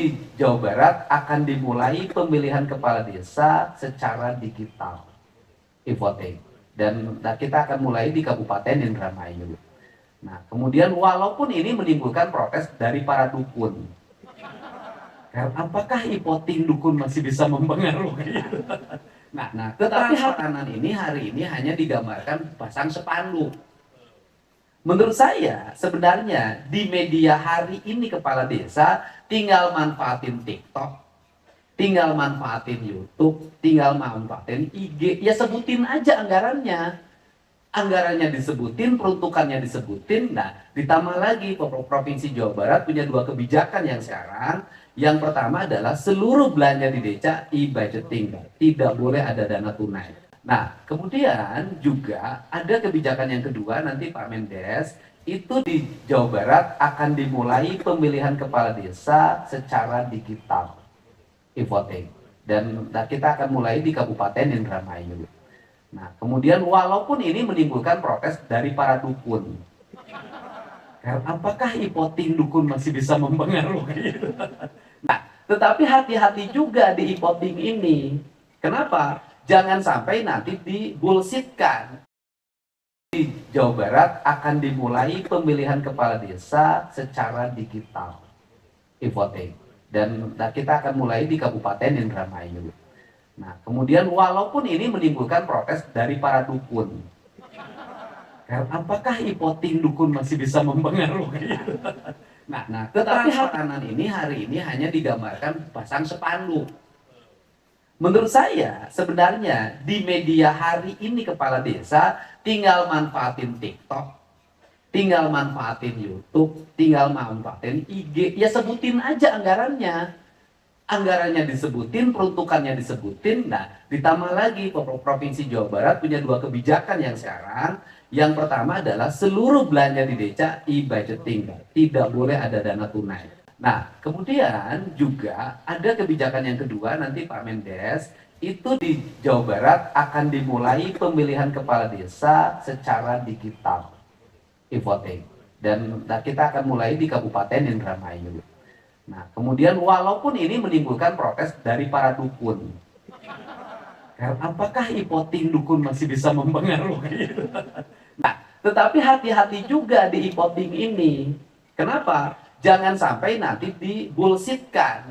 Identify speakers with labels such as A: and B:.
A: Di Jawa Barat akan dimulai pemilihan kepala desa secara digital, e-voting. Dan kita akan mulai di Kabupaten Indramayu. Nah, kemudian walaupun ini menimbulkan protes dari para dukun, apakah e-voting dukun masih bisa mempengaruhi? Nah, tetapi makanan ini hari ini hanya digambarkan pasang spanduk. Menurut saya sebenarnya di media hari ini kepala desa tinggal manfaatin TikTok, tinggal manfaatin YouTube, tinggal manfaatin IG, ya sebutin aja anggarannya. Anggarannya disebutin, peruntukannya disebutin. Nah, ditambah lagi Provinsi Jawa Barat punya dua kebijakan yang sekarang. Yang pertama adalah seluruh belanja di desa e-budgeting, tidak boleh ada dana tunai. Nah, kemudian juga ada kebijakan yang kedua, nanti Pak Mendes, itu di Jawa Barat akan dimulai pemilihan kepala desa secara digital, e-voting. Dan kita akan mulai di Kabupaten Indramayu. Nah, kemudian walaupun ini menimbulkan protes dari para dukun, apakah e-voting dukun masih bisa mempengaruhi? Nah, tetapi hati-hati juga di e-voting ini. Kenapa? Jangan sampai nanti dibullshitkan. Di Jawa Barat akan dimulai pemilihan kepala desa secara digital, e-voting. Dan kita akan mulai di Kabupaten Indramayu. Nah, kemudian walaupun ini menimbulkan protes dari para dukun, apakah e-voting dukun masih bisa mempengaruhi? Nah, tetapi makanan ini hari ini hanya digambarkan pasang spanduk. Menurut saya sebenarnya di media hari ini kepala desa tinggal manfaatin TikTok, tinggal manfaatin YouTube, tinggal manfaatin IG, ya sebutin aja anggarannya. Anggarannya disebutin, peruntukannya disebutin. Nah, ditambah lagi Provinsi Jawa Barat punya dua kebijakan yang sekarang. Yang pertama adalah seluruh belanja di desa e-budgeting, tidak boleh ada dana tunai. Nah, kemudian juga ada kebijakan yang kedua, nanti Pak Mendes, itu di Jawa Barat akan dimulai pemilihan kepala desa secara digital, e-voting. Dan kita akan mulai di Kabupaten Indramayu. Nah, kemudian walaupun ini menimbulkan protes dari para dukun, apakah e-voting dukun masih bisa mempengaruhi? Nah, tetapi hati-hati juga di e-voting ini. Kenapa? Jangan sampai nanti dibullshitkan.